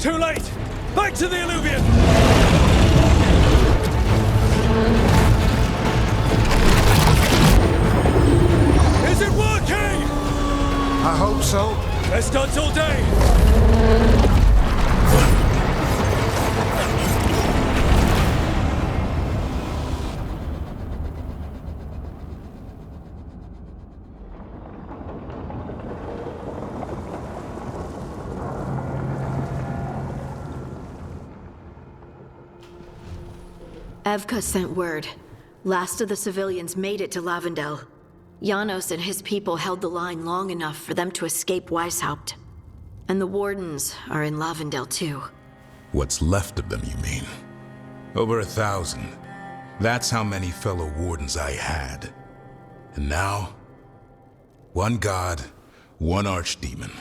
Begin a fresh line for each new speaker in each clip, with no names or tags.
Too late! Back to the Illuvian! Is it working?
I hope so.
Best odds all day!
Evka sent word. Last of the civilians made it to Lavendel. Janos and his people held the line long enough for them to escape Weishaupt. And the Wardens are in Lavendel too.
What's left of them, you mean? Over 1,000. That's how many fellow Wardens I had. And now, one god, one archdemon.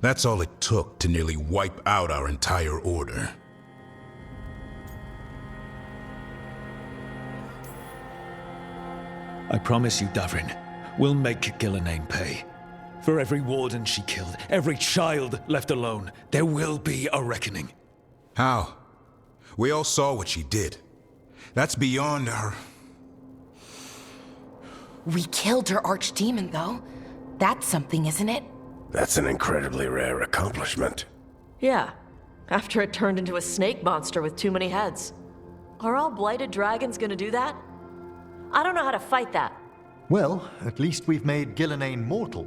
That's all it took to nearly wipe out our entire order.
I promise you, Davrin, we'll make Gillenane pay. For every warden she killed, every child left alone, there will be a reckoning.
How? We all saw what she did. That's beyond our...
We killed her archdemon, though. That's something, isn't it?
That's an incredibly rare accomplishment.
Yeah, after it turned into a snake monster with too many heads. Are all blighted dragons gonna do that? I don't know how to fight that.
Well, at least we've made Gillenane mortal.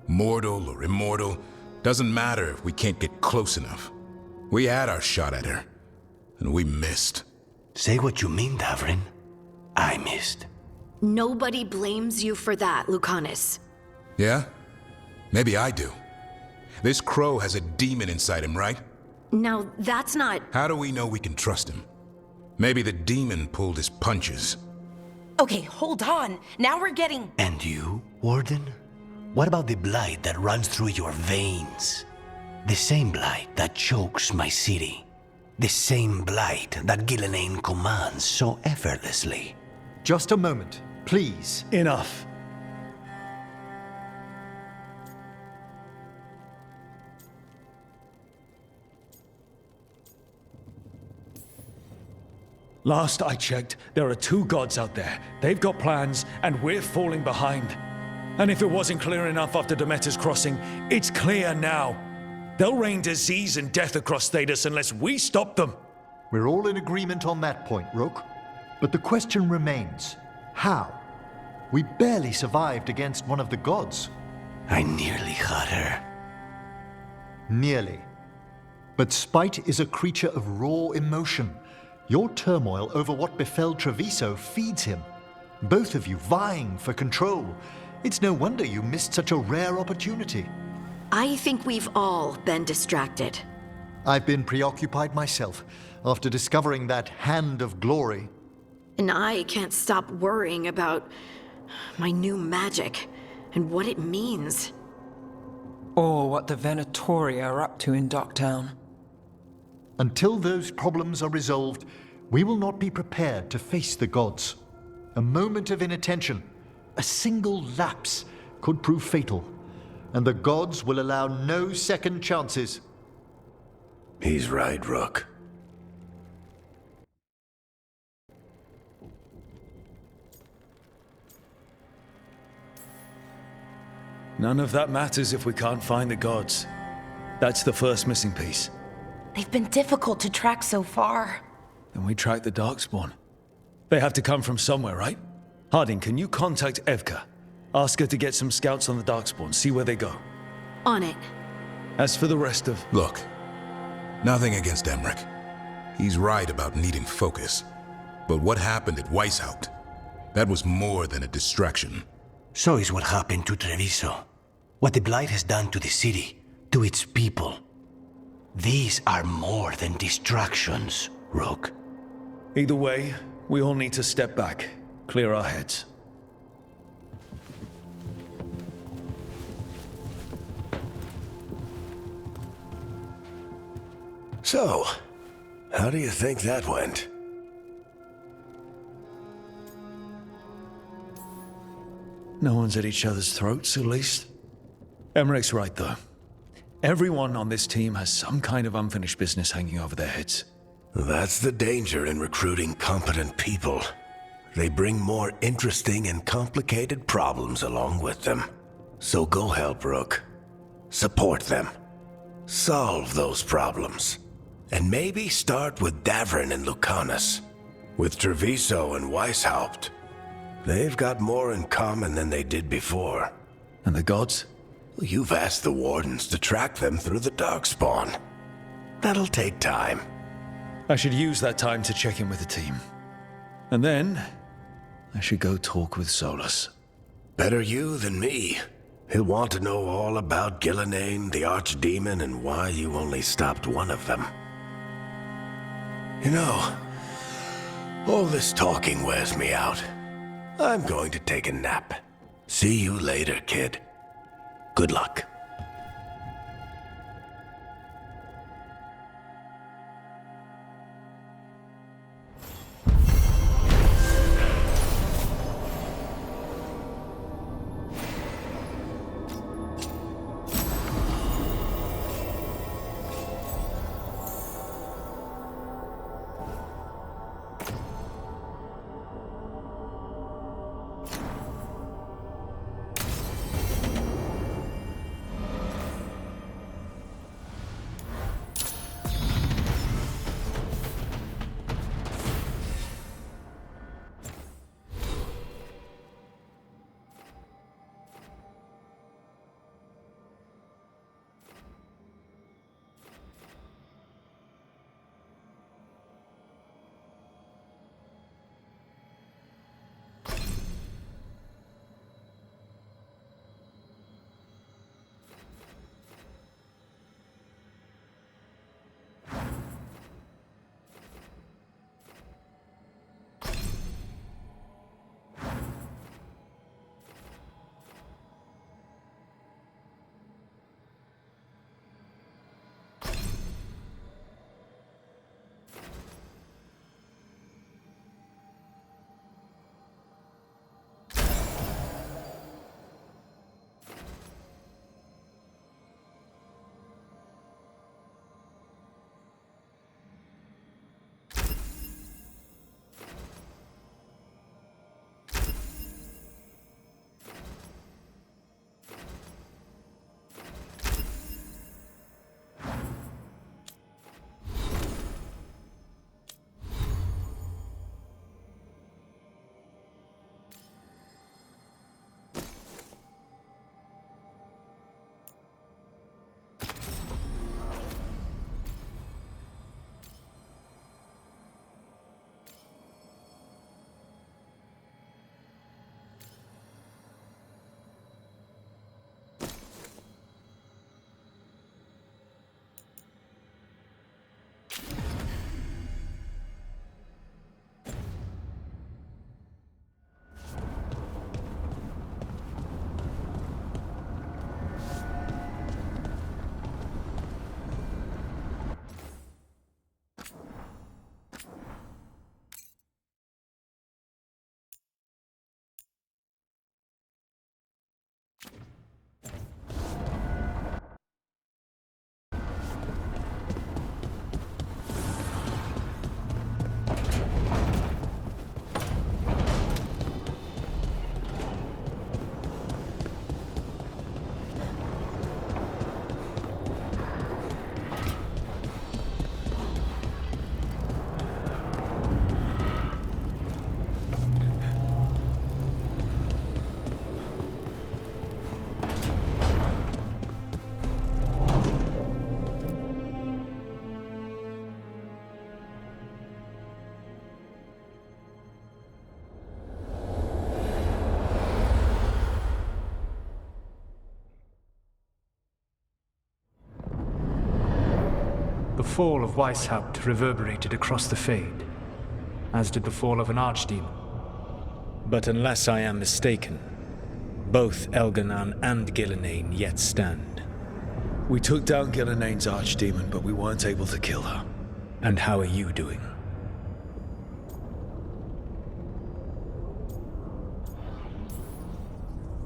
Mortal or immortal, doesn't matter if we can't get close enough. We had our shot at her, and we missed.
Say what you mean, Davrin. I missed.
Nobody blames you for that, Lucanus.
Yeah? Maybe I do. This crow has a demon inside him, right?
Now, that's not...
How do we know we can trust him? Maybe the demon pulled his punches.
Okay, hold on. Now we're getting...
And you, Warden? What about the blight that runs through your veins? The same blight that chokes my city. The same blight that Gillenane commands so effortlessly.
Just a moment, please.
Enough. Last I checked, there are 2 gods out there. They've got plans, and we're falling behind. And if it wasn't clear enough after Demeter's crossing, it's clear now. They'll rain disease and death across Thedas unless we stop them.
We're all in agreement on that point, Rook. But the question remains, how? We barely survived against one of the gods.
I nearly had her.
Nearly. But spite is a creature of raw emotion. Your turmoil over what befell Treviso feeds him. Both of you vying for control. It's no wonder you missed such a rare opportunity.
I think we've all been distracted.
I've been preoccupied myself after discovering that Hand of Glory.
And I can't stop worrying about my new magic and what it means.
Or what the Venatori are up to in Docktown.
Until those problems are resolved, we will not be prepared to face the gods. A moment of inattention, a single lapse, could prove fatal, and the gods will allow no second chances.
He's right, Rook.
None of that matters if we can't find the gods. That's the first missing piece.
They've been difficult to track so far.
Then we track the Darkspawn. They have to come from somewhere, right? Harding, can you contact Evka? Ask her to get some scouts on the Darkspawn, see where they go.
On it.
As for the rest of...
Look, nothing against Emmerich. He's right about needing focus. But what happened at Weishaupt? That was more than a distraction.
So is what happened to Treviso. What the Blight has done to the city, to its people. These are more than distractions, Rook.
Either way, we all need to step back, clear our heads.
So, how do you think that went?
No one's at each other's throats, at least. Emmerich's right, though. Everyone on this team has some kind of unfinished business hanging over their heads.
That's the danger in recruiting competent people. They bring more interesting and complicated problems along with them. So go help Rook. Support them. Solve those problems. And maybe start with Davrin and Lucanus. With Treviso and Weishaupt. They've got more in common than they did before.
And the gods?
You've asked the Wardens to track them through the Darkspawn. That'll take time.
I should use that time to check in with the team. And then, I should go talk with Solus.
Better you than me. He'll want to know all about Gillenane, the Archdemon, and why you only stopped one of them. You know, all this talking wears me out. I'm going to take a nap. See you later, kid. Good luck.
The fall of Weishaupt reverberated across the Fade, as did the fall of an Archdemon.
But unless I am mistaken, both Elganan and Gillenane yet stand.
We took down Gillenane's Archdemon, but we weren't able to kill her.
And how are you doing?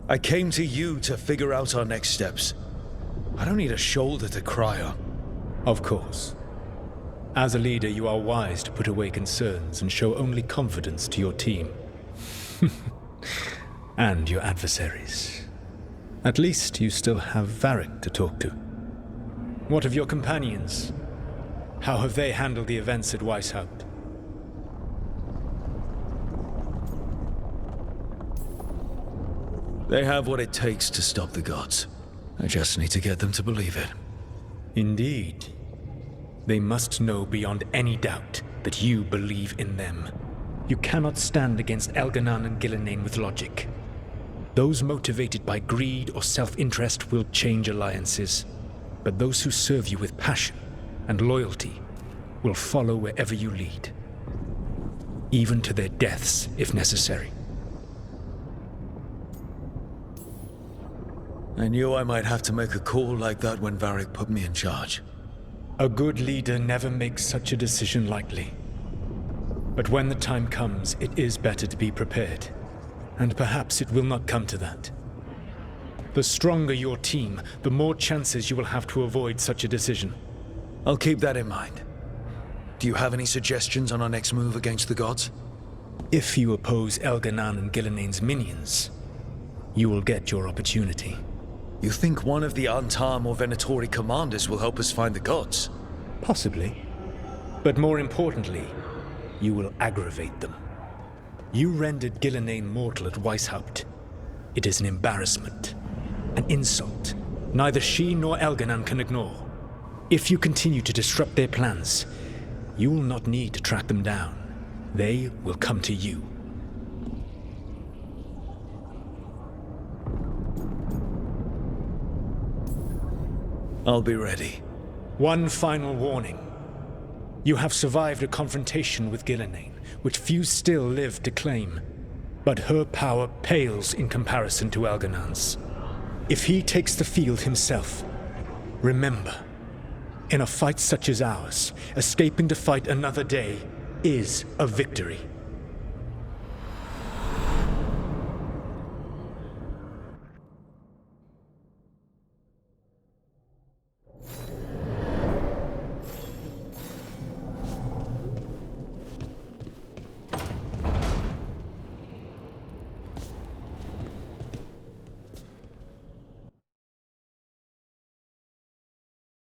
I came to you to figure out our next steps. I don't need a shoulder to cry on.
Of course. As a leader, you are wise to put away concerns and show only confidence to your team. And your adversaries. At least you still have Varric to talk to. What of your companions? How have they handled the events at Weishaupt?
They have what it takes to stop the gods. I just need to get them to believe it.
Indeed. They must know beyond any doubt that you believe in them. You cannot stand against Elganan and Gillenane with logic. Those motivated by greed or self-interest will change alliances, but those who serve you with passion and loyalty will follow wherever you lead, even to their deaths if necessary.
I knew I might have to make a call like that when Varric put me in charge.
A good leader never makes such a decision lightly. But when the time comes, it is better to be prepared. And perhaps it will not come to that. The stronger your team, the more chances you will have to avoid such a decision.
I'll keep that in mind. Do you have any suggestions on our next move against the gods?
If you oppose Elganan and Gillenane's minions, you will get your opportunity.
You think one of the Antam or Venatori commanders will help us find the gods?
Possibly. But more importantly, you will aggravate them. You rendered Gillenane mortal at Weishaupt. It is an embarrassment, an insult, neither she nor Elganan can ignore. If you continue to disrupt their plans, you will not need to track them down. They will come to you.
I'll be ready.
One final warning. You have survived a confrontation with Gillenane, which few still live to claim. But her power pales in comparison to Elganan's. If he takes the field himself, remember, in a fight such as ours, escaping to fight another day is a victory.